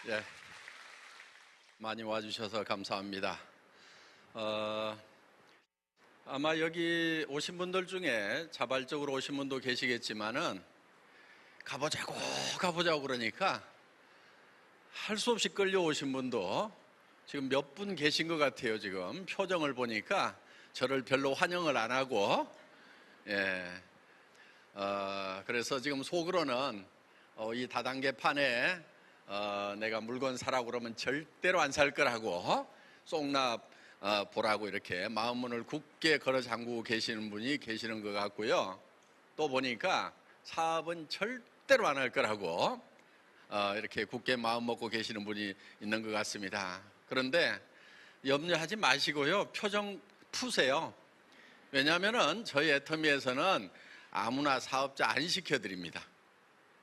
예, 많이 와주셔서 감사합니다. 아마 여기 오신 분들 중에 자발적으로 오신 분도 계시겠지만은 가보자고 그러니까 할 수 없이 끌려오신 분도 지금 몇 분 계신 것 같아요. 지금 표정을 보니까 저를 별로 환영을 안 하고, 그래서 지금 속으로는 이 다단계판에 내가 물건 사라고 그러면 절대로 안 살 거라고 쏙납 보라고 이렇게 마음문을 굳게 걸어 잠그고 계시는 분이 계시는 것 같고요. 또 보니까 사업은 절대로 안 할 거라고 이렇게 굳게 마음 먹고 계시는 분이 있는 것 같습니다. 그런데 염려하지 마시고요, 표정 푸세요. 왜냐하면 저희 애터미에서는 아무나 사업자 안 시켜드립니다.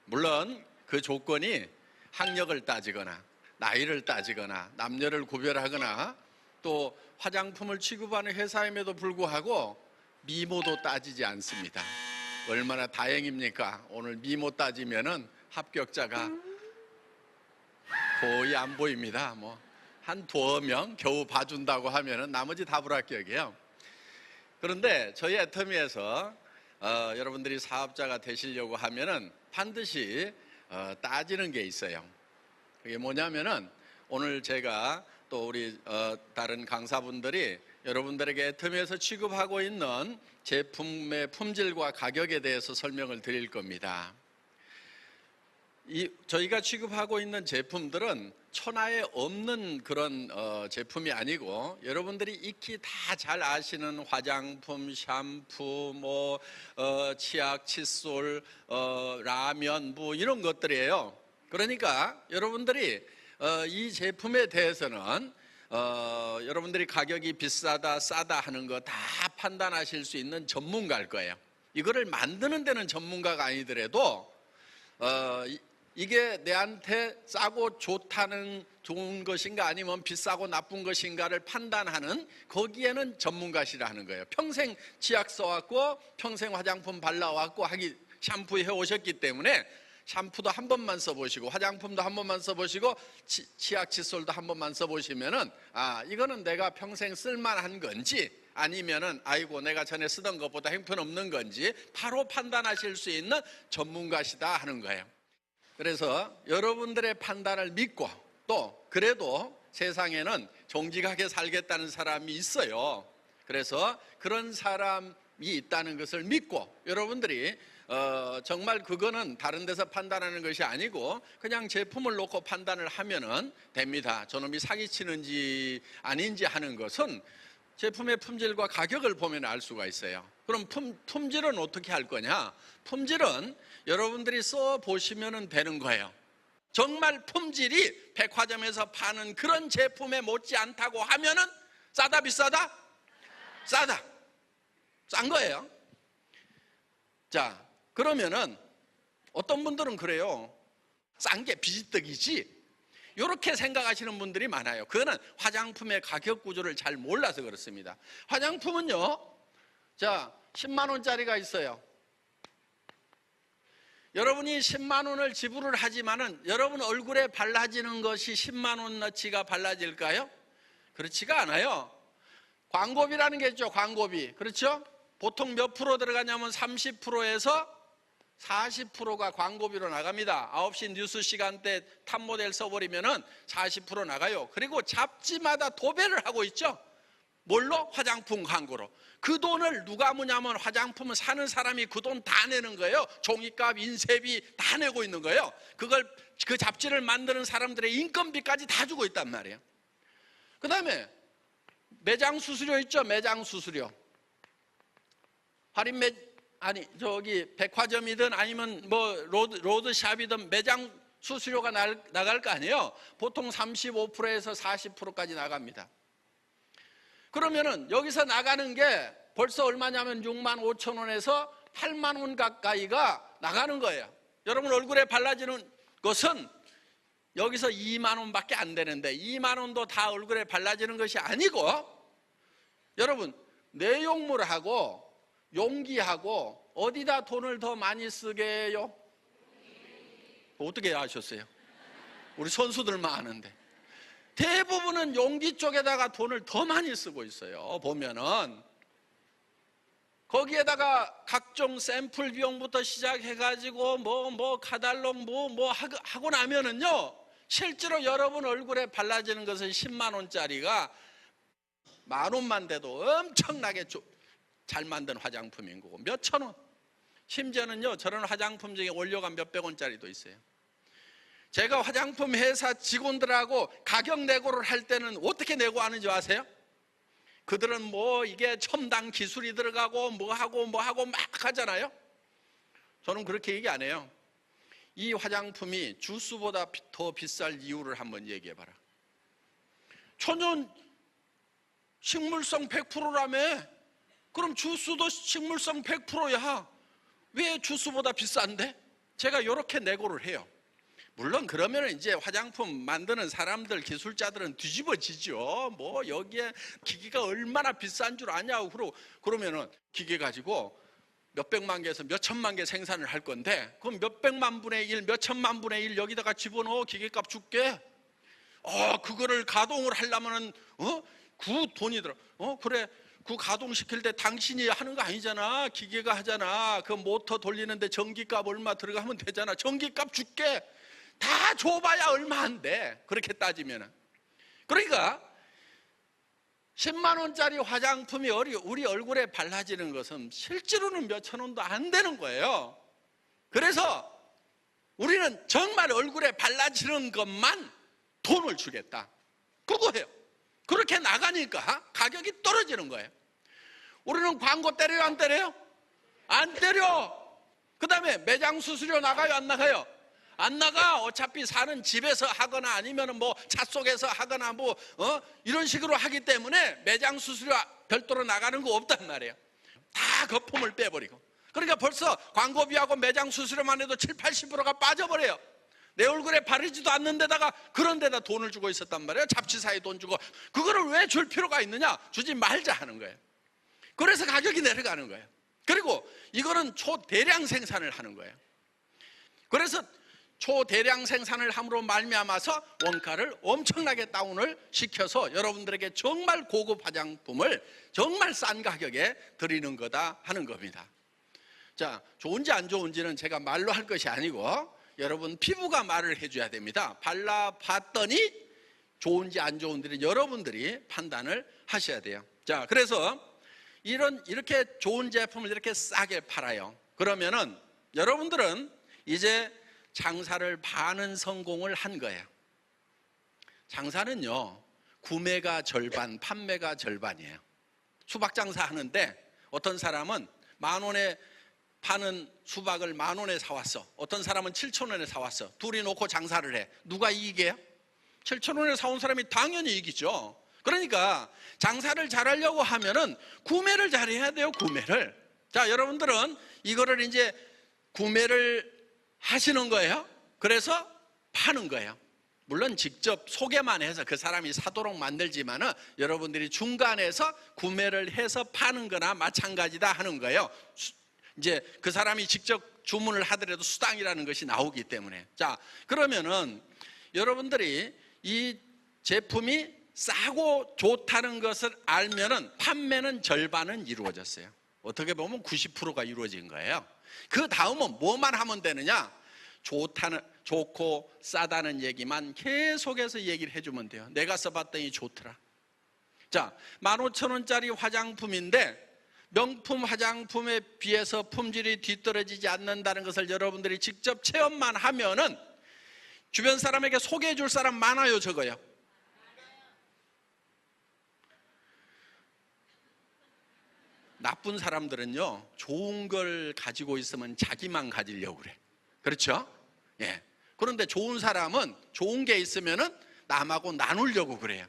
물론 그 조건이 학력을 따지거나 나이를 따지거나 남녀를 구별하거나 또 화장품을 취급하는 회사임에도 불구하고 미모도 따지지 않습니다. 얼마나 다행입니까? 오늘 미모 따지면은 합격자가 거의 안 보입니다. 뭐 한 두어 명 겨우 봐준다고 하면은 나머지 다 불합격이에요. 그런데 저희 애터미에서 여러분들이 사업자가 되시려고 하면은 반드시 따지는 게 있어요. 그게 뭐냐면은 오늘 제가 또 우리 다른 강사분들이 여러분들에게 애터미에서 취급하고 있는 제품의 품질과 가격에 대해서 설명을 드릴 겁니다. 저희가 취급하고 있는 제품들은 천하에 없는 그런 제품이 아니고 여러분들이 익히 다 잘 아시는 화장품, 샴푸, 치약, 칫솔, 라면 이런 것들이에요. 그러니까 여러분들이 이 제품에 대해서는 여러분들이 가격이 비싸다 싸다 하는 거 다 판단하실 수 있는 전문가일 거예요. 이거를 만드는 데는 전문가가 아니더라도 이게 내한테 싸고 좋은 것인가 아니면 비싸고 나쁜 것인가를 판단하는 거기에는 전문가시라는 거예요. 평생 치약 써왔고 평생 화장품 발라왔고 샴푸 해오셨기 때문에 샴푸도 한 번만 써보시고 화장품도 한 번만 써보시고 치약 칫솔도 한 번만 써보시면은 이거는 내가 평생 쓸만한 건지 아니면은 아이고 내가 전에 쓰던 것보다 형편없는 건지 바로 판단하실 수 있는 전문가시다 하는 거예요. 그래서 여러분들의 판단을 믿고 또 그래도 세상에는 정직하게 살겠다는 사람이 있어요. 그래서 그런 사람이 있다는 것을 믿고 여러분들이 정말 그거는 다른 데서 판단하는 것이 아니고 그냥 제품을 놓고 판단을 하면은 됩니다. 저놈이 사기치는지 아닌지 하는 것은 제품의 품질과 가격을 보면 알 수가 있어요. 그럼 품질은 어떻게 할 거냐? 품질은 여러분들이 써보시면 되는 거예요. 정말 품질이 백화점에서 파는 그런 제품에 못지 않다고 하면은 싸다 비싸다? 싸다. 싼 거예요. 자, 그러면은 어떤 분들은 그래요. 싼 게 비지떡이지. 이렇게 생각하시는 분들이 많아요. 그거는 화장품의 가격 구조를 잘 몰라서 그렇습니다. 화장품은요, 자, 10만 원짜리가 있어요. 여러분이 10만 원을 지불을 하지만은 여러분 얼굴에 발라지는 것이 10만 원어치가 발라질까요? 그렇지가 않아요. 광고비라는 게 있죠. 광고비. 그렇죠? 보통 몇 프로 들어가냐면 30%에서 40%가 광고비로 나갑니다. 9시 뉴스 시간대 탑모델 써버리면은 40% 나가요. 그리고 잡지마다 도배를 하고 있죠. 뭘로? 화장품 광고로. 그 돈을 누가 무냐면 화장품을 사는 사람이 그 돈 다 내는 거예요. 종이값, 인쇄비 다 내고 있는 거예요. 그 잡지를 만드는 사람들의 인건비까지 다 주고 있단 말이에요. 그 다음에 매장 수수료 있죠. 매장 수수료. 백화점이든 아니면 로드샵이든 매장 수수료가 나갈 거 아니에요. 보통 35%에서 40%까지 나갑니다. 그러면은 여기서 나가는 게 벌써 얼마냐면 6만 5천 원에서 8만 원 가까이가 나가는 거예요. 여러분 얼굴에 발라지는 것은 여기서 2만 원밖에 안 되는데 2만 원도 다 얼굴에 발라지는 것이 아니고 여러분 내용물하고 용기하고 어디다 돈을 더 많이 쓰게요? 어떻게 아셨어요? 우리 선수들만 아는데. 대부분은 용기 쪽에다가 돈을 더 많이 쓰고 있어요. 보면은 거기에다가 각종 샘플 비용부터 시작해가지고 뭐 카달록 뭐 하고 나면은요, 실제로 여러분 얼굴에 발라지는 것은 10만 원짜리가 10,000원만 돼도 엄청나게 잘 만든 화장품인 거고, 몇천 원, 심지어는요 저런 화장품 중에 원료가 몇백 원짜리도 있어요. 제가 화장품 회사 직원들하고 가격 내고를 할 때는 어떻게 내고하는지 아세요? 그들은 뭐 이게 첨단 기술이 들어가고 뭐 하고 막 하잖아요. 저는 그렇게 얘기 안 해요. 이 화장품이 주스보다 더 비쌀 이유를 한번 얘기해 봐라. 천연 식물성 100%라며. 그럼 주스도 식물성 100%야. 왜 주스보다 비싼데? 제가 이렇게 내고를 해요. 물론 그러면 이제 화장품 만드는 사람들, 기술자들은 뒤집어지죠. 뭐 여기에 기계가 얼마나 비싼 줄 아냐고 그러면은 기계 가지고 몇백만 개에서 몇천만 개 생산을 할 건데, 그럼 몇백만 분의 1, 몇천만 분의 1 여기다가 집어넣어. 기계값 줄게. 그거를 가동을 하려면은 그 돈이 들어. 그래. 그 가동시킬 때 당신이 하는 거 아니잖아. 기계가 하잖아. 그 모터 돌리는데 전기값 얼마 들어가면 되잖아. 전기값 줄게. 다 줘봐야 얼마 안 돼. 그렇게 따지면은. 그러니까 10만 원짜리 화장품이 우리 얼굴에 발라지는 것은 실제로는 몇천 원도 안 되는 거예요. 그래서 우리는 정말 얼굴에 발라지는 것만 돈을 주겠다. 그거예요. 그렇게 나가니까 가격이 떨어지는 거예요. 우리는 광고 때려요, 안 때려요? 안 때려. 그 다음에 매장 수수료 나가요, 안 나가요? 안 나가. 어차피 사는 집에서 하거나 아니면 뭐 차 속에서 하거나 이런 식으로 하기 때문에 매장 수수료 별도로 나가는 거 없단 말이에요. 다 거품을 빼버리고. 그러니까 벌써 광고비하고 매장 수수료만 해도 70-80%가 빠져버려요. 내 얼굴에 바르지도 않는 데다가 그런 데다 돈을 주고 있었단 말이에요. 잡지사에 돈 주고. 그거를 왜 줄 필요가 있느냐? 주지 말자 하는 거예요. 그래서 가격이 내려가는 거예요. 그리고 이거는 초대량 생산을 하는 거예요. 그래서 초대량 생산을 함으로 말미암아서 원가를 엄청나게 다운을 시켜서 여러분들에게 정말 고급 화장품을 정말 싼 가격에 드리는 거다 하는 겁니다. 자, 좋은지 안 좋은지는 제가 말로 할 것이 아니고 여러분 피부가 말을 해줘야 됩니다. 발라봤더니 좋은지 안 좋은지는 여러분들이 판단을 하셔야 돼요. 자, 그래서 이렇게 좋은 제품을 이렇게 싸게 팔아요. 그러면은 여러분들은 이제 장사를 반은 성공을 한 거예요. 장사는요, 구매가 절반, 판매가 절반이에요. 수박 장사 하는데 어떤 사람은 10,000원에 파는 수박을 10,000원에 사왔어. 어떤 사람은 7,000원에 사왔어. 둘이 놓고 장사를 해. 누가 이기게요? 7,000원에 사온 사람이 당연히 이기죠. 그러니까 장사를 잘하려고 하면은 구매를 잘해야 돼요. 구매를. 자, 여러분들은 이거를 이제 구매를 하시는 거예요. 그래서 파는 거예요. 물론 직접 소개만 해서 그 사람이 사도록 만들지만은 여러분들이 중간에서 구매를 해서 파는 거나 마찬가지다 하는 거예요. 이제 그 사람이 직접 주문을 하더라도 수당이라는 것이 나오기 때문에. 자, 그러면은 여러분들이 이 제품이 싸고 좋다는 것을 알면은 판매는 절반은 이루어졌어요. 어떻게 보면 90%가 이루어진 거예요. 그 다음은 뭐만 하면 되느냐? 좋고 싸다는 얘기만 계속해서 얘기를 해주면 돼요. 내가 써봤더니 좋더라. 자, 15,000원짜리 화장품인데 명품 화장품에 비해서 품질이 뒤떨어지지 않는다는 것을 여러분들이 직접 체험만 하면은 주변 사람에게 소개해 줄 사람 많아요, 적어요? 나쁜 사람들은요, 좋은 걸 가지고 있으면 자기만 가지려고 그래. 그렇죠? 예. 그런데 좋은 사람은 좋은 게 있으면은 남하고 나누려고 그래요.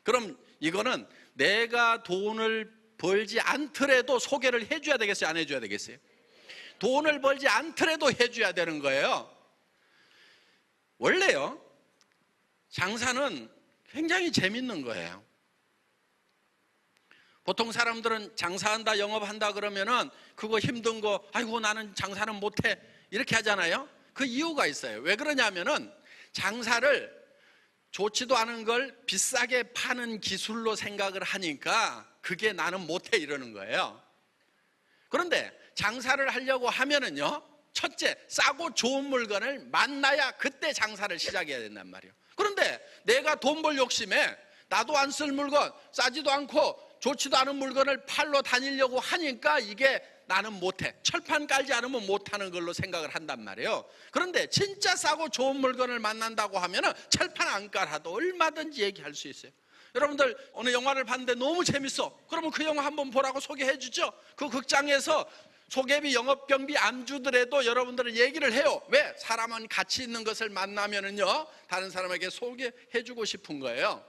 그럼 이거는 내가 돈을 벌지 않더라도 소개를 해줘야 되겠어요? 안 해줘야 되겠어요? 돈을 벌지 않더라도 해줘야 되는 거예요. 원래요, 장사는 굉장히 재밌는 거예요. 보통 사람들은 장사한다, 영업한다 그러면은 그거 힘든 거, 아이고 나는 장사는 못해 이렇게 하잖아요. 그 이유가 있어요. 왜 그러냐면은 장사를 좋지도 않은 걸 비싸게 파는 기술로 생각을 하니까 그게 나는 못해 이러는 거예요. 그런데 장사를 하려고 하면은요, 첫째, 싸고 좋은 물건을 만나야 그때 장사를 시작해야 된단 말이에요. 그런데 내가 돈 벌 욕심에 나도 안 쓸 물건, 싸지도 않고 좋지도 않은 물건을 팔러 다니려고 하니까 이게 나는 못해. 철판 깔지 않으면 못하는 걸로 생각을 한단 말이에요. 그런데 진짜 싸고 좋은 물건을 만난다고 하면은 철판 안 깔아도 얼마든지 얘기할 수 있어요. 여러분들 어느 영화를 봤는데 너무 재밌어. 그러면 그 영화 한번 보라고 소개해 주죠. 그 극장에서 소개비, 영업경비 안 주더라도 여러분들은 얘기를 해요. 왜? 사람은 가치 있는 것을 만나면은요, 다른 사람에게 소개해 주고 싶은 거예요.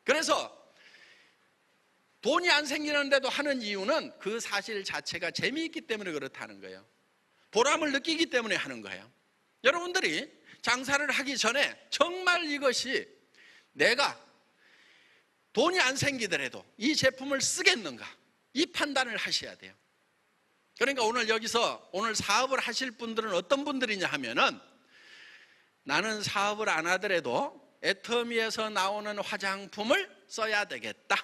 그래서 돈이 안 생기는데도 하는 이유는 그 사실 자체가 재미있기 때문에 그렇다는 거예요. 보람을 느끼기 때문에 하는 거예요. 여러분들이 장사를 하기 전에 정말 이것이 내가 돈이 안 생기더라도 이 제품을 쓰겠는가, 이 판단을 하셔야 돼요. 그러니까 오늘 여기서 오늘 사업을 하실 분들은 어떤 분들이냐 하면은, 나는 사업을 안 하더라도 애터미에서 나오는 화장품을 써야 되겠다,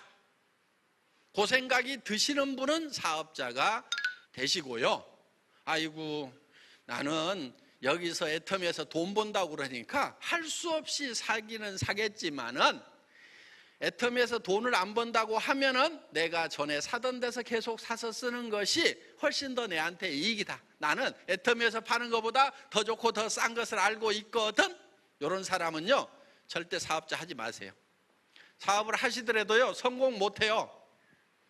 그 생각이 드시는 분은 사업자가 되시고요. 아이고, 나는 여기서 애터미에서 돈 번다고 그러니까 할 수 없이 사기는 사겠지만은, 애터미에서 돈을 안 번다고 하면은 내가 전에 사던 데서 계속 사서 쓰는 것이 훨씬 더 내한테 이익이다. 나는 애터미에서 파는 것보다 더 좋고 더 싼 것을 알고 있거든. 이런 사람은요, 절대 사업자 하지 마세요. 사업을 하시더라도요, 성공 못해요.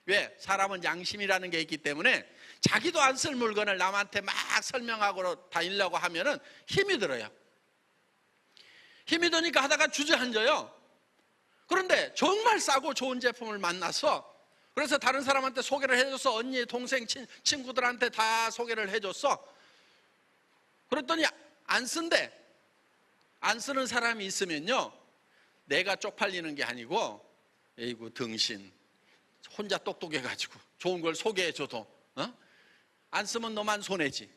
왜? 사람은 양심이라는 게 있기 때문에 자기도 안 쓸 물건을 남한테 막 설명하고 다니려고 하면은 힘이 들어요. 힘이 드니까 하다가 주저앉아요. 그런데 정말 싸고 좋은 제품을 만나서, 그래서 다른 사람한테 소개를 해줘서 언니, 동생, 친구들한테 다 소개를 해줬어. 그랬더니 안 쓴대. 안 쓰는 사람이 있으면요, 내가 쪽팔리는 게 아니고, 에이구 등신, 혼자 똑똑해가지고 좋은 걸 소개해줘도 안 쓰면 너만 손해지,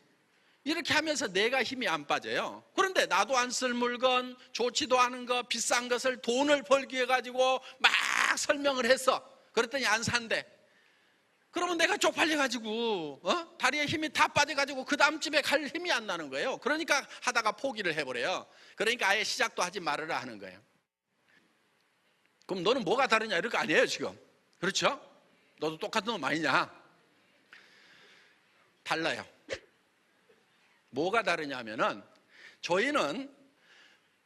이렇게 하면서 내가 힘이 안 빠져요. 그런데 나도 안 쓸 물건, 좋지도 않은 거, 비싼 것을 돈을 벌기 위해 가지고 막 설명을 했어. 그랬더니 안 산대. 그러면 내가 쪽팔려가지고 다리에 힘이 다 빠져가지고 그 다음 집에 갈 힘이 안 나는 거예요. 그러니까 하다가 포기를 해버려요. 그러니까 아예 시작도 하지 말으라 하는 거예요. 그럼 너는 뭐가 다르냐 이럴 거 아니에요 지금. 그렇죠? 너도 똑같은 놈 아니냐? 달라요. 뭐가 다르냐면은, 저희는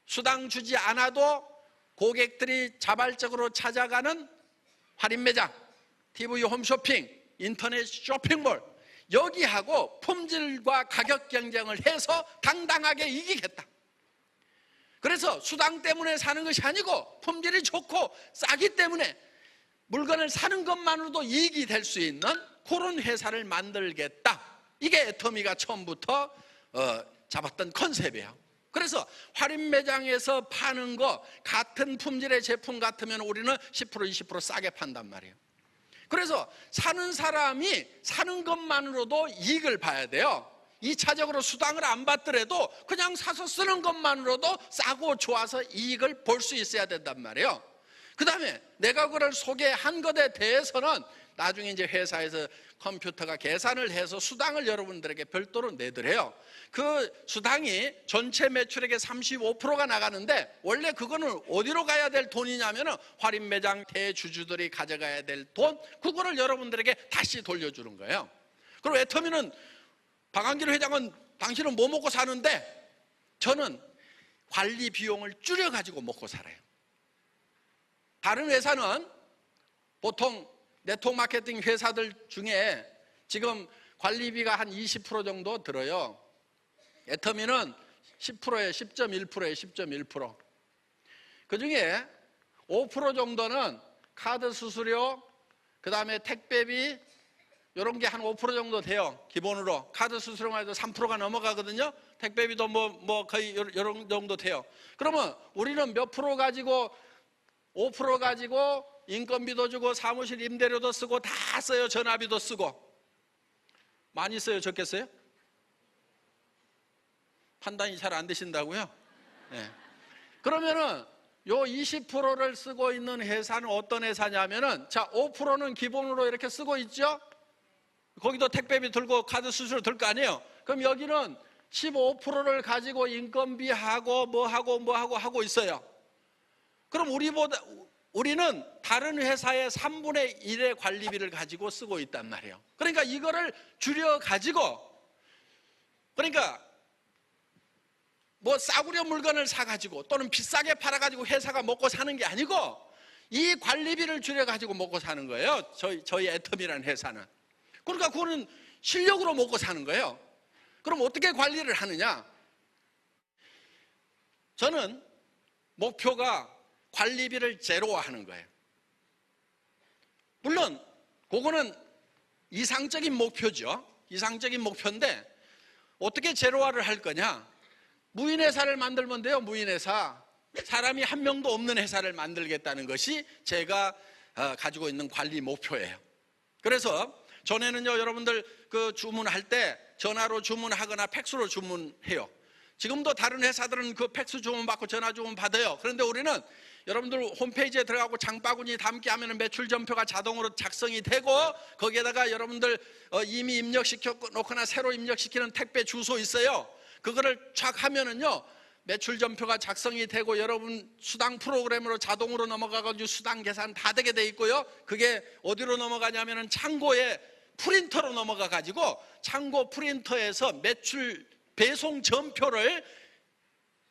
수당 주지 않아도 고객들이 자발적으로 찾아가는 할인 매장, TV 홈쇼핑, 인터넷 쇼핑몰, 여기하고 품질과 가격 경쟁을 해서 당당하게 이기겠다. 그래서 수당 때문에 사는 것이 아니고 품질이 좋고 싸기 때문에 물건을 사는 것만으로도 이익이 될 수 있는 그런 회사를 만들겠다. 이게 애터미가 처음부터 잡았던 컨셉이에요. 그래서 할인 매장에서 파는 거 같은 품질의 제품 같으면 우리는 10% 20% 싸게 판단 말이에요. 그래서 사는 사람이 사는 것만으로도 이익을 봐야 돼요. 2차적으로 수당을 안 받더라도 그냥 사서 쓰는 것만으로도 싸고 좋아서 이익을 볼 수 있어야 된단 말이에요. 그 다음에 내가 그걸 소개한 것에 대해서는 나중에 이제 회사에서 컴퓨터가 계산을 해서 수당을 여러분들에게 별도로 내드려요. 그 수당이 전체 매출액의 35%가 나가는데, 원래 그거는 어디로 가야 될 돈이냐면은 할인 매장 대주주들이 가져가야 될 돈, 그거를 여러분들에게 다시 돌려주는 거예요. 그리고 애터미는, 박한길 회장은 당신은 뭐 먹고 사는데, 저는 관리 비용을 줄여가지고 먹고 살아요. 다른 회사는 보통 네트워크 마케팅 회사들 중에 지금 관리비가 한 20% 정도 들어요. 애터미는 10%에 10.1%에 10.1%. 그 중에 5% 정도는 카드 수수료, 그 다음에 택배비, 이런 게 한 5% 정도 돼요. 기본으로. 카드 수수료만 해도 3%가 넘어가거든요. 택배비도 뭐 거의 이런 정도 돼요. 그러면 우리는 몇 프로 가지고, 5% 가지고 인건비도 주고 사무실 임대료도 쓰고 다 써요. 전화비도 쓰고. 많이 써요? 적게 써요? 판단이 잘 안 되신다고요? 네. 그러면은 요 20%를 쓰고 있는 회사는 어떤 회사냐면은, 자, 5%는 기본으로 이렇게 쓰고 있죠? 거기도 택배비 들고 카드 수수료 들 거 아니에요? 그럼 여기는 15%를 가지고 인건비하고 뭐하고 하고 있어요. 그럼 우리는 다른 회사의 3분의 1의 관리비를 가지고 쓰고 있단 말이에요. 그러니까 이거를 줄여 가지고, 그러니까 뭐 싸구려 물건을 사가지고 또는 비싸게 팔아가지고 회사가 먹고 사는 게 아니고 이 관리비를 줄여가지고 먹고 사는 거예요. 저희 애텀이라는 회사는. 그러니까 그거는 실력으로 먹고 사는 거예요. 그럼 어떻게 관리를 하느냐? 저는 목표가 관리비를 제로화하는 거예요. 물론 그거는 이상적인 목표죠. 이상적인 목표인데 어떻게 제로화를 할 거냐? 무인회사를 만들면 돼요. 무인회사. 사람이 한 명도 없는 회사를 만들겠다는 것이 제가 가지고 있는 관리 목표예요. 그래서 전에는요, 여러분들 그 주문할 때 전화로 주문하거나 팩스로 주문해요. 지금도 다른 회사들은 그 팩스 주문 받고 전화 주문 받아요. 그런데 우리는 여러분들 홈페이지에 들어가고 장바구니 담기 하면 매출 전표가 자동으로 작성이 되고 거기에다가 여러분들 이미 입력시켜 놓거나 새로 입력시키는 택배 주소 있어요. 그거를 쫙 하면은요, 매출 전표가 작성이 되고 여러분 수당 프로그램으로 자동으로 넘어가가지고 수당 계산 다 되게 돼 있고요. 그게 어디로 넘어가냐면은 창고에 프린터로 넘어가가지고 창고 프린터에서 매출 배송 전표를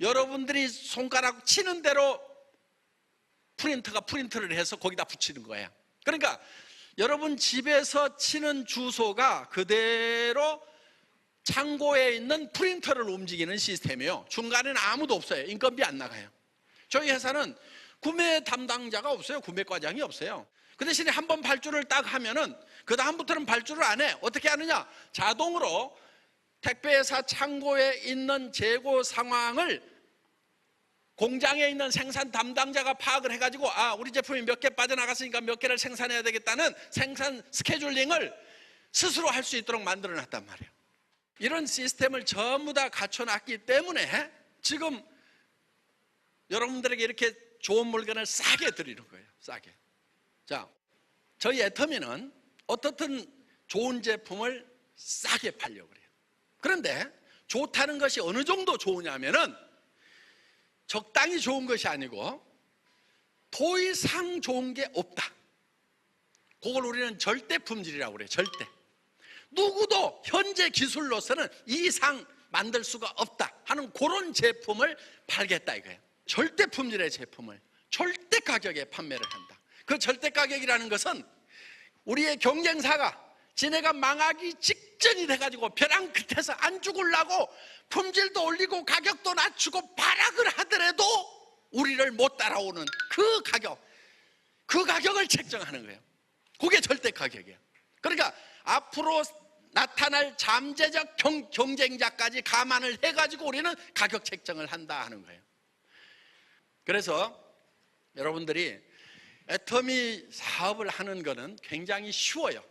여러분들이 손가락 치는 대로 프린터가 프린트를 해서 거기다 붙이는 거예요. 그러니까 여러분 집에서 치는 주소가 그대로 창고에 있는 프린터를 움직이는 시스템이에요. 중간에는 아무도 없어요. 인건비 안 나가요. 저희 회사는 구매 담당자가 없어요. 구매 과장이 없어요. 그 대신에 한번 발주를 딱 하면은 그 다음부터는 발주를 안 해. 어떻게 하느냐? 자동으로 택배회사 창고에 있는 재고 상황을 공장에 있는 생산 담당자가 파악을 해가지고, 아, 우리 제품이 몇 개 빠져나갔으니까 몇 개를 생산해야 되겠다는 생산 스케줄링을 스스로 할 수 있도록 만들어 놨단 말이에요. 이런 시스템을 전부 다 갖춰놨기 때문에 지금 여러분들에게 이렇게 좋은 물건을 싸게 드리는 거예요. 싸게. 자, 저희 애터미는 어떻든 좋은 제품을 싸게 팔려고 그래요. 그런데 좋다는 것이 어느 정도 좋으냐면은 적당히 좋은 것이 아니고 더 이상 좋은 게 없다. 그걸 우리는 절대 품질이라고 그래요. 절대. 누구도 현재 기술로서는 이 이상 만들 수가 없다 하는 그런 제품을 팔겠다 이거예요. 절대 품질의 제품을 절대 가격에 판매를 한다. 그 절대 가격이라는 것은 우리의 경쟁사가 지네가 망하기 직전이 돼가지고 벼랑 끝에서 안 죽으려고 품질도 올리고 가격도 낮추고 발악을 하더라도 우리를 못 따라오는 그 가격을 책정하는 거예요. 그게 절대 가격이에요. 그러니까 앞으로 나타날 잠재적 경쟁자까지 감안을 해가지고 우리는 가격 책정을 한다 하는 거예요. 그래서 여러분들이 애터미 사업을 하는 거는 굉장히 쉬워요.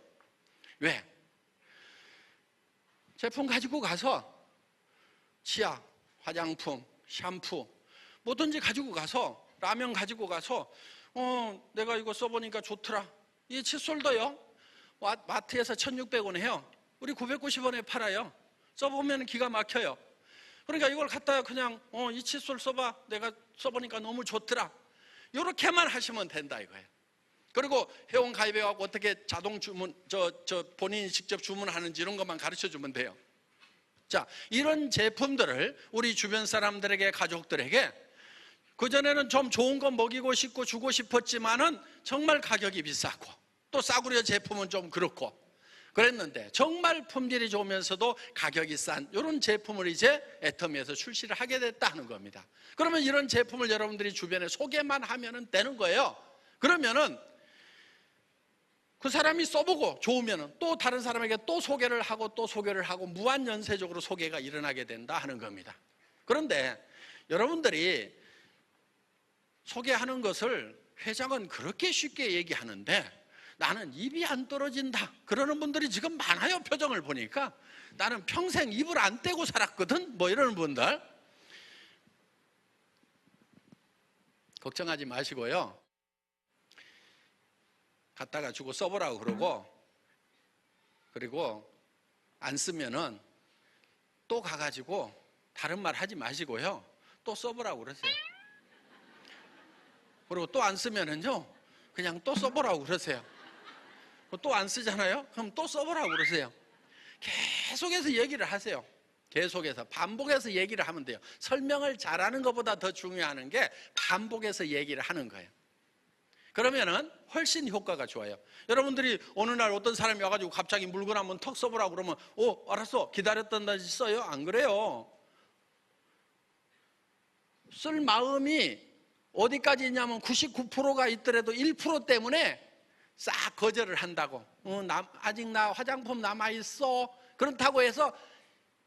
왜? 제품 가지고 가서 치약, 화장품, 샴푸 뭐든지 가지고 가서 라면 가지고 가서 내가 이거 써보니까 좋더라. 이 칫솔도요 마트에서 1,600원 해요. 우리 990원에 팔아요. 써보면 기가 막혀요. 그러니까 이걸 갖다가 그냥 이 칫솔 써봐. 내가 써보니까 너무 좋더라. 이렇게만 하시면 된다 이거예요. 그리고 회원 가입해갖고 어떻게 자동 주문, 본인이 직접 주문하는지 이런 것만 가르쳐 주면 돼요. 자, 이런 제품들을 우리 주변 사람들에게, 가족들에게 그전에는 좀 좋은 거 먹이고 싶고 주고 싶었지만은 정말 가격이 비싸고 또 싸구려 제품은 좀 그렇고 그랬는데 정말 품질이 좋으면서도 가격이 싼 이런 제품을 이제 애터미에서 출시를 하게 됐다는 겁니다. 그러면 이런 제품을 여러분들이 주변에 소개만 하면 되는 거예요. 그러면은 그 사람이 써보고 좋으면 또 다른 사람에게 또 소개를 하고 또 소개를 하고 무한연쇄적으로 소개가 일어나게 된다 하는 겁니다. 그런데 여러분들이 소개하는 것을 회장은 그렇게 쉽게 얘기하는데 나는 입이 안 떨어진다 그러는 분들이 지금 많아요. 표정을 보니까 나는 평생 입을 안 떼고 살았거든 뭐 이러는 분들. 걱정하지 마시고요. 갖다가 주고 써보라고 그러고, 그리고 안 쓰면은 또 가가지고 다른 말 하지 마시고요. 또 써보라고 그러세요. 그리고 또 안 쓰면은요, 그냥 또 써보라고 그러세요. 또 안 쓰잖아요? 그럼 또 써보라고 그러세요. 계속해서 얘기를 하세요. 계속해서 반복해서 얘기를 하면 돼요. 설명을 잘하는 것보다 더 중요한 게 반복해서 얘기를 하는 거예요. 그러면은 훨씬 효과가 좋아요. 여러분들이 어느 날 어떤 사람이 와가지고 갑자기 물건 한번 턱 써보라고 그러면 알았어, 기다렸던 다시 써요? 안 그래요. 쓸 마음이 어디까지 있냐면 99%가 있더라도 1% 때문에 싹 거절을 한다고. 아직 나 화장품 남아있어. 그렇다고 해서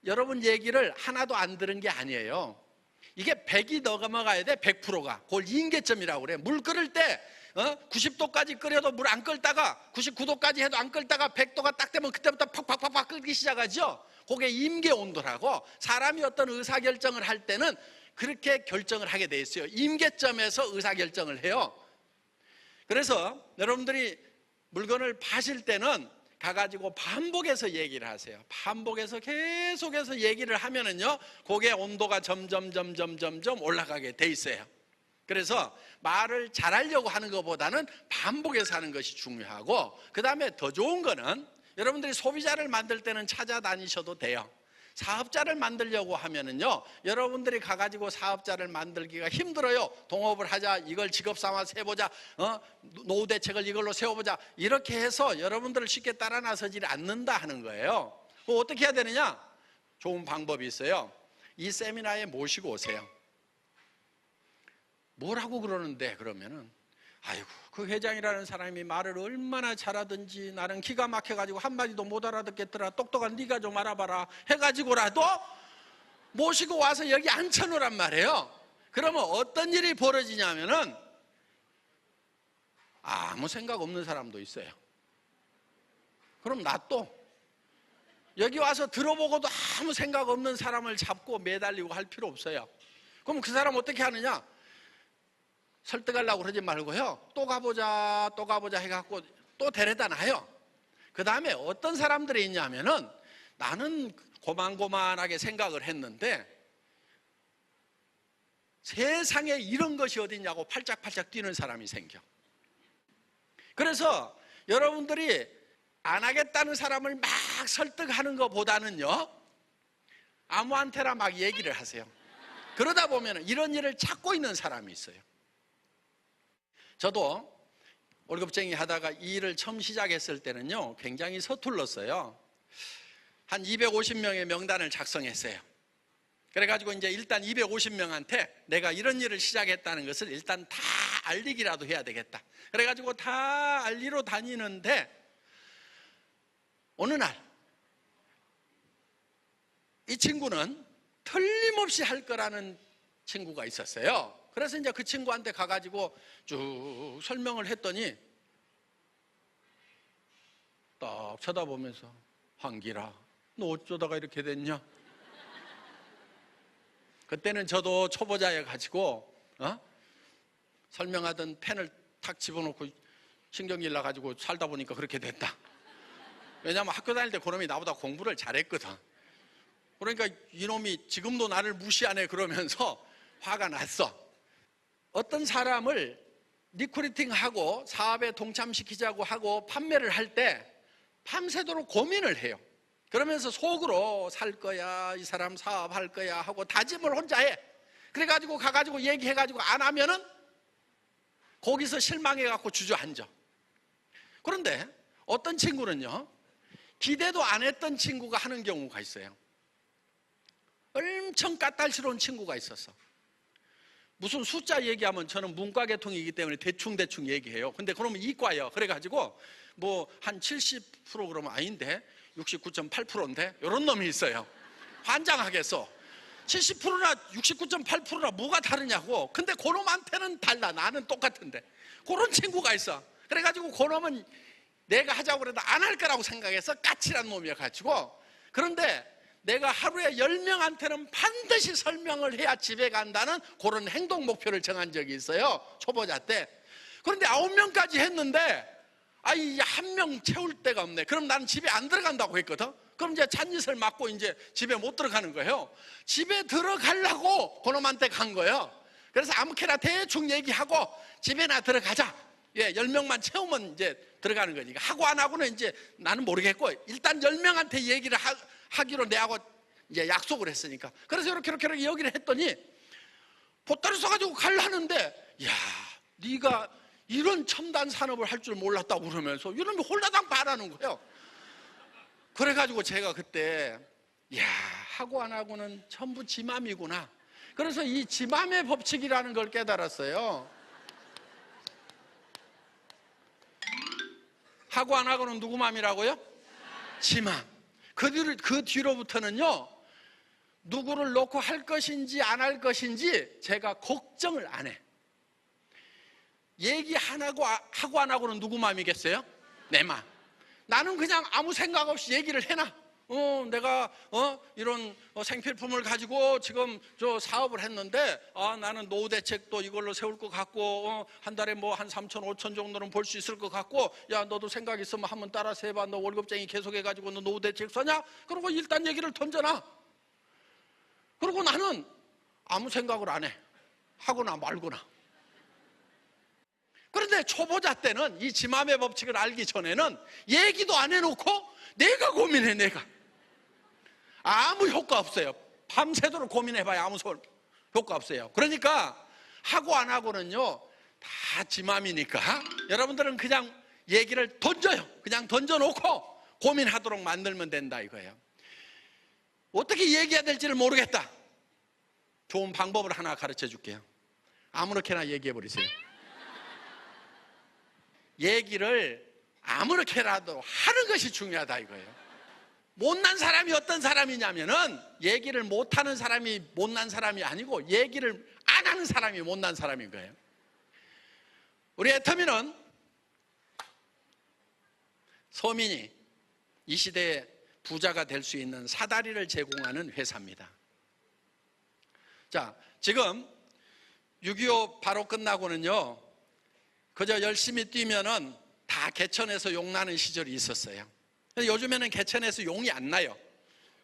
여러분 얘기를 하나도 안 들은 게 아니에요. 이게 100이 넘어가야 돼. 100%가. 그걸 임계점이라고 그래. 물 끓일 때 90도까지 끓여도 물 안 끓다가 99도까지 해도 안 끓다가 100도가 딱 되면 그때부터 팍팍팍팍 끓기 시작하죠. 그게 임계 온도라고. 사람이 어떤 의사결정을 할 때는 그렇게 결정을 하게 돼 있어요. 임계점에서 의사결정을 해요. 그래서 여러분들이 물건을 파실 때는 가가지고 반복해서 얘기를 하세요. 반복해서 계속해서 얘기를 하면은요, 그게 온도가 점점 올라가게 돼 있어요. 그래서 말을 잘하려고 하는 것보다는 반복해서 하는 것이 중요하고, 그 다음에 더 좋은 거는 여러분들이 소비자를 만들 때는 찾아다니셔도 돼요. 사업자를 만들려고 하면은요, 여러분들이 가가지고 사업자를 만들기가 힘들어요. 동업을 하자, 이걸 직업 삼아서 해보자, 노후 대책을 이걸로 세워보자, 이렇게 해서 여러분들을 쉽게 따라 나서지 않는다 하는 거예요. 어떻게 해야 되느냐? 좋은 방법이 있어요. 이 세미나에 모시고 오세요. 뭐라고 그러는데 그러면은, 아이고, 그 회장이라는 사람이 말을 얼마나 잘하든지 나는 기가 막혀가지고 한마디도 못 알아듣겠더라. 똑똑한 네가 좀 알아봐라 해가지고라도 모시고 와서 여기 앉혀놓으란 말이에요. 그러면 어떤 일이 벌어지냐면은 아무 생각 없는 사람도 있어요. 그럼 나 또 여기 와서 들어보고도 아무 생각 없는 사람을 잡고 매달리고 할 필요 없어요. 그럼 그 사람 어떻게 하느냐? 설득하려고 그러지 말고요, 또 가보자 해갖고 또 데려다 놔요. 그 다음에 어떤 사람들이 있냐면은, 나는 고만고만하게 생각을 했는데 세상에 이런 것이 어딨냐고 팔짝팔짝 뛰는 사람이 생겨. 그래서 여러분들이 안 하겠다는 사람을 막 설득하는 것보다는요, 아무한테나 막 얘기를 하세요. 그러다 보면 이런 일을 찾고 있는 사람이 있어요. 저도 월급쟁이 하다가 이 일을 처음 시작했을 때는요, 굉장히 서툴렀어요. 한 250명의 명단을 작성했어요. 그래가지고 이제 일단 250명한테 내가 이런 일을 시작했다는 것을 일단 다 알리기라도 해야 되겠다. 그래가지고 다 알리러 다니는데 어느 날 이 친구는 틀림없이 할 거라는 친구가 있었어요. 그래서 이제 그 친구한테 가가지고 쭉 설명을 했더니 딱 쳐다보면서, 한기라, 너 어쩌다가 이렇게 됐냐? 그때는 저도 초보자여가지고 설명하던 펜을 탁 집어넣고 신경질 나가지고 살다 보니까 그렇게 됐다. 왜냐하면 학교 다닐 때 그놈이 나보다 공부를 잘했거든. 그러니까 이놈이 지금도 나를 무시하네 그러면서 화가 났어. 어떤 사람을 리크루팅하고 사업에 동참시키자고 하고 판매를 할 때 밤새도록 고민을 해요. 그러면서 속으로 살 거야, 이 사람 사업할 거야 하고 다짐을 혼자 해. 그래가지고 가가지고 얘기해가지고 안 하면은 거기서 실망해갖고 주저앉아. 그런데 어떤 친구는요, 기대도 안 했던 친구가 하는 경우가 있어요. 엄청 까탈스러운 친구가 있었어. 무슨 숫자 얘기하면 저는 문과 계통이기 때문에 대충 얘기해요. 근데 그러면 이과예요. 그래가지고 뭐 한 70% 그러면 아닌데 69.8%인데 이런 놈이 있어요. 환장하겠어. 70%나 69.8%나 뭐가 다르냐고. 근데 그놈한테는 달라. 나는 똑같은데. 그런 친구가 있어. 그래가지고 그놈은 내가 하자고 그래도 안 할 거라고 생각해서 까칠한 놈이어가지고. 그런데 내가 하루에 10명한테는 반드시 설명을 해야 집에 간다는 그런 행동 목표를 정한 적이 있어요. 초보자 때. 그런데 9명까지 했는데 한 명 채울 데가 없네. 그럼 나는 집에 안 들어간다고 했거든. 그럼 이제 잔짓을 맞고 이제 집에 못 들어가는 거예요. 집에 들어가려고 그놈한테 간 거예요. 그래서 아무렇게나 대충 얘기하고 집에나 들어가자. 10명만 채우면 이제 들어가는 거니까. 하고 안 하고는 이제 나는 모르겠고, 일단 10명한테 얘기를 하기로 내하고 이제 약속을 했으니까. 그래서 이렇게 얘기를 했더니 보따리 써가지고 가려는데, 야, 네가 이런 첨단 산업을 할 줄 몰랐다고 그러면서 이러면 홀라당 바라는 거예요. 그래가지고 제가 그때, 야, 하고 안 하고는 전부 지 맘이구나. 그래서 이 지 맘의 법칙이라는 걸 깨달았어요. 하고 안 하고는 누구 맘이라고요? 지 맘. 그 뒤로부터는요, 누구를 놓고 할 것인지 안 할 것인지 제가 걱정을 안 해. 얘기 안 하고 안 하고는 누구 마음이겠어요? 내 마음. 나는 그냥 아무 생각 없이 얘기를 해놔. 내가 이런 생필품을 가지고 지금 저 사업을 했는데, 나는 노후 대책도 이걸로 세울 것 같고, 한 달에 뭐 한 3천 5천 정도는 벌 수 있을 것 같고, 야, 너도 생각 있으면 한번 따라서 해봐. 너 월급쟁이 계속 해가지고 너 노후 대책 써냐? 그러고 일단 얘기를 던져놔. 그리고 나는 아무 생각을 안 해. 하거나 말거나. 그런데 초보자 때는 이 지 맘의 법칙을 알기 전에는 얘기도 안 해놓고 내가 고민해. 내가 아무 효과 없어요. 밤새도록 고민해봐야 아무 효과 없어요. 그러니까 하고 안 하고는요 다 지 맘이니까 여러분들은 그냥 얘기를 던져요. 그냥 던져놓고 고민하도록 만들면 된다 이거예요. 어떻게 얘기해야 될지를 모르겠다. 좋은 방법을 하나 가르쳐 줄게요. 아무렇게나 얘기해 버리세요. 얘기를 아무렇게라도 하는 것이 중요하다 이거예요. 못난 사람이 어떤 사람이냐면은 얘기를 못하는 사람이 못난 사람이 아니고 얘기를 안 하는 사람이 못난 사람인 거예요. 우리 애터미는 서민이 이 시대에 부자가 될 수 있는 사다리를 제공하는 회사입니다. 자, 지금 6.25 바로 끝나고는요 그저 열심히 뛰면은 다 개천에서 용 나는 시절이 있었어요. 요즘에는 개천에서 용이 안 나요.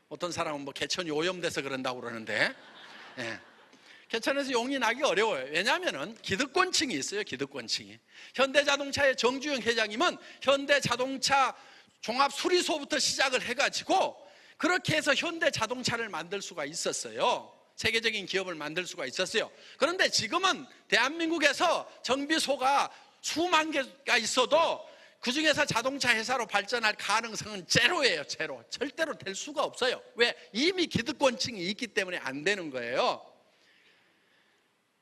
어떤 사람은 뭐 개천이 오염돼서 그런다고 그러는데, 개천에서 용이 나기 어려워요. 왜냐하면은 기득권층이 있어요. 기득권층이. 현대자동차의 정주영 회장님은 현대자동차 종합수리소부터 시작을 해가지고 그렇게 해서 현대자동차를 만들 수가 있었어요. 세계적인 기업을 만들 수가 있었어요. 그런데 지금은 대한민국에서 정비소가 수만 개가 있어도 그 중에서 자동차 회사로 발전할 가능성은 제로예요. 제로. 절대로 될 수가 없어요. 왜? 이미 기득권층이 있기 때문에 안 되는 거예요.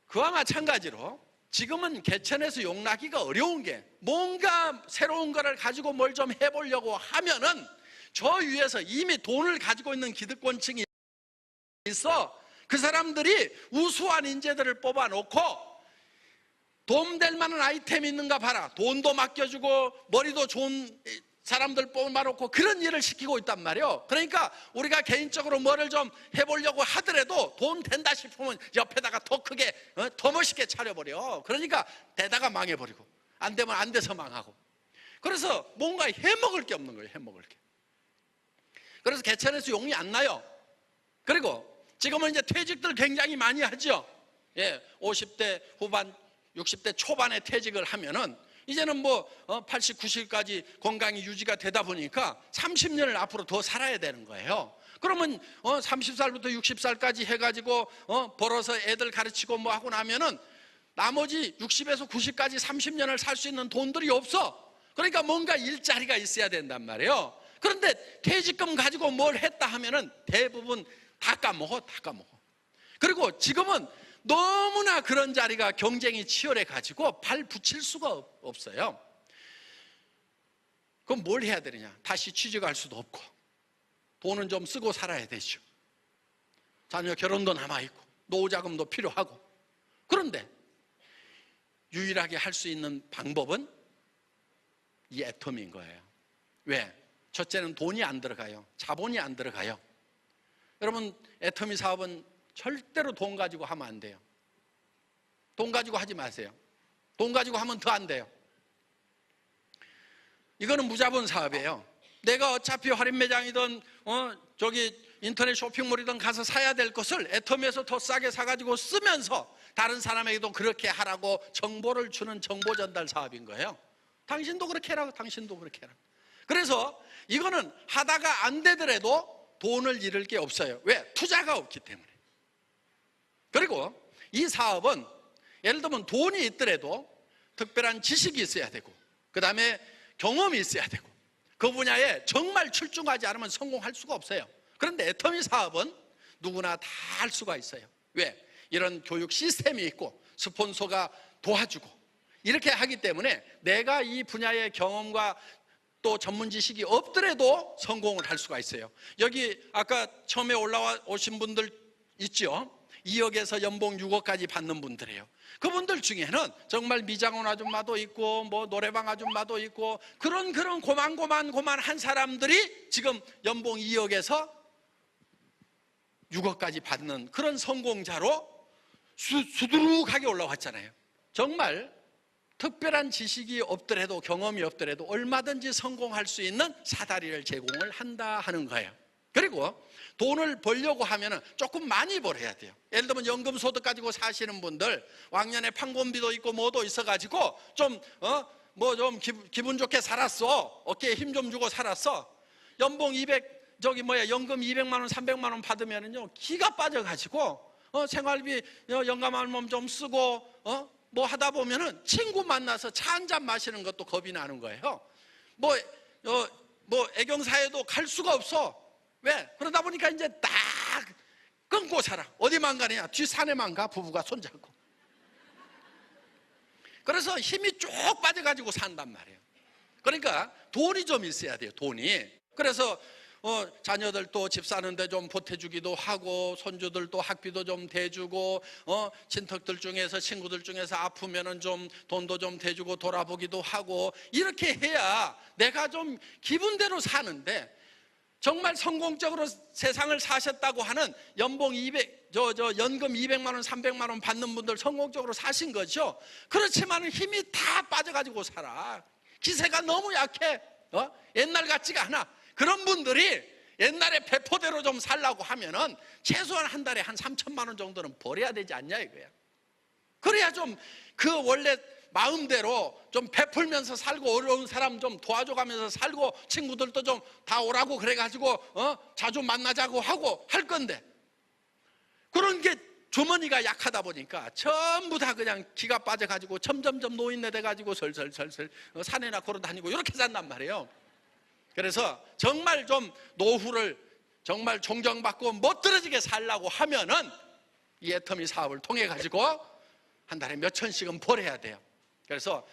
그와 마찬가지로 지금은 개천에서 용나기가 어려운 게 뭔가 새로운 거를 가지고 뭘 좀 해보려고 하면은 저 위에서 이미 돈을 가지고 있는 기득권층이 있어. 그 사람들이 우수한 인재들을 뽑아놓고 도움될 만한 아이템이 있는가 봐라. 돈도 맡겨주고 머리도 좋은 사람들 뽑아놓고 그런 일을 시키고 있단 말이에요. 그러니까 우리가 개인적으로 뭐를 좀 해보려고 하더라도 돈 된다 싶으면 옆에다가 더 크게 더 멋있게 차려버려. 그러니까 되다가 망해버리고 안 되면 안 돼서 망하고. 그래서 뭔가 해먹을 게 없는 거예요. 해먹을 게. 그래서 개천에서 용이 안 나요. 그리고 지금은 이제 퇴직들 굉장히 많이 하죠. 50대 후반 60대 초반에 퇴직을 하면은 이제는 뭐 80, 90까지 건강이 유지가 되다 보니까 30년을 앞으로 더 살아야 되는 거예요. 그러면 30살부터 60살까지 해가지고 벌어서 애들 가르치고 뭐 하고 나면은 나머지 60에서 90까지 30년을 살 수 있는 돈들이 없어. 그러니까 뭔가 일자리가 있어야 된단 말이에요. 그런데 퇴직금 가지고 뭘 했다 하면은 대부분 다 까먹어. 그리고 지금은 너무나 그런 자리가 경쟁이 치열해 가지고 발 붙일 수가 없어요. 그럼 뭘 해야 되느냐? 다시 취직할 수도 없고 돈은 좀 쓰고 살아야 되죠. 자녀 결혼도 남아있고 노후자금도 필요하고. 그런데 유일하게 할 수 있는 방법은 이 애터미인 거예요. 왜? 첫째는 돈이 안 들어가요. 자본이 안 들어가요. 여러분, 애터미 사업은 절대로 돈 가지고 하면 안 돼요. 돈 가지고 하지 마세요. 돈 가지고 하면 더 안 돼요. 이거는 무자본 사업이에요. 내가 어차피 할인 매장이든 저기 인터넷 쇼핑몰이든 가서 사야 될 것을 애터미에서 더 싸게 사가지고 쓰면서 다른 사람에게도 그렇게 하라고 정보를 주는 정보 전달 사업인 거예요. 당신도 그렇게 해라, 당신도 그렇게 해라. 그래서 이거는 하다가 안 되더라도 돈을 잃을 게 없어요. 왜? 투자가 없기 때문에. 그리고 이 사업은 예를 들면 돈이 있더라도 특별한 지식이 있어야 되고, 그 다음에 경험이 있어야 되고, 그 분야에 정말 출중하지 않으면 성공할 수가 없어요. 그런데 애터미 사업은 누구나 다 할 수가 있어요. 왜? 이런 교육 시스템이 있고 스폰서가 도와주고 이렇게 하기 때문에 내가 이 분야의 경험과 또 전문 지식이 없더라도 성공을 할 수가 있어요. 여기 아까 처음에 올라오신 분들 있죠? 2억에서 연봉 6억까지 받는 분들이에요. 그분들 중에는 정말 미장원 아줌마도 있고 뭐 노래방 아줌마도 있고 그런 고만한 사람들이 지금 연봉 2억에서 6억까지 받는 그런 성공자로 수두룩하게 올라왔잖아요. 정말 특별한 지식이 없더라도 경험이 없더라도 얼마든지 성공할 수 있는 사다리를 제공을 한다 하는 거예요. 그리고 돈을 벌려고 하면 조금 많이 벌어야 돼요. 예를 들면 연금소득 가지고 사시는 분들, 왕년에 판권비도 있고 뭐도 있어가지고 좀 기분 좋게 살았어. 어깨에 힘 좀 주고 살았어. 연봉 200 연금 200만 원 300만 원 받으면은요 기가 빠져가지고 생활비 연금알몸 좀 쓰고 뭐 하다 보면은 친구 만나서 차 한 잔 마시는 것도 겁이 나는 거예요. 뭐 애경사에도 갈 수가 없어. 왜? 그러다 보니까 이제 딱 끊고 살아. 어디만 가냐? 뒷산에만 가, 부부가 손잡고. 그래서 힘이 쭉 빠져가지고 산단 말이에요. 그러니까 돈이 좀 있어야 돼요, 돈이. 그래서 자녀들도 집 사는데 좀 보태주기도 하고, 손주들도 학비도 좀 대주고, 친척들 중에서, 친구들 중에서 아프면은 좀 돈도 좀 대주고 돌아보기도 하고, 이렇게 해야 내가 좀 기분대로 사는데, 정말 성공적으로 세상을 사셨다고 하는 연봉 200, 연금 200만 원, 300만 원 받는 분들 성공적으로 사신 거죠. 그렇지만 힘이 다 빠져가지고 살아. 기세가 너무 약해. 옛날 같지가 않아. 그런 분들이 옛날에 배포대로 좀 살라고 하면은 최소한 한 달에 한 3천만 원 정도는 벌어야 되지 않냐 이거야. 그래야 좀 그 원래 마음대로 좀 베풀면서 살고 어려운 사람 좀 도와줘가면서 살고 친구들도 좀 다 오라고 그래가지고 자주 만나자고 하고 할 건데, 그런 게 주머니가 약하다 보니까 전부 다 그냥 기가 빠져가지고 점점점 노인네 돼가지고 설설설설 산에나 걸어다니고 이렇게 산단 말이에요. 그래서 정말 좀 노후를 정말 존경받고 멋들어지게 살라고 하면은 이 애터미 사업을 통해 가지고 한 달에 몇 천씩은 벌어야 돼요. 그래서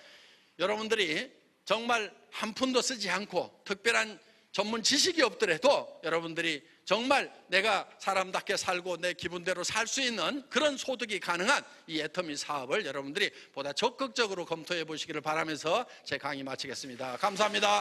여러분들이 정말 한 푼도 쓰지 않고 특별한 전문 지식이 없더라도 여러분들이 정말 내가 사람답게 살고 내 기분대로 살 수 있는 그런 소득이 가능한 이 애터미 사업을 여러분들이 보다 적극적으로 검토해 보시기를 바라면서 제 강의 마치겠습니다. 감사합니다.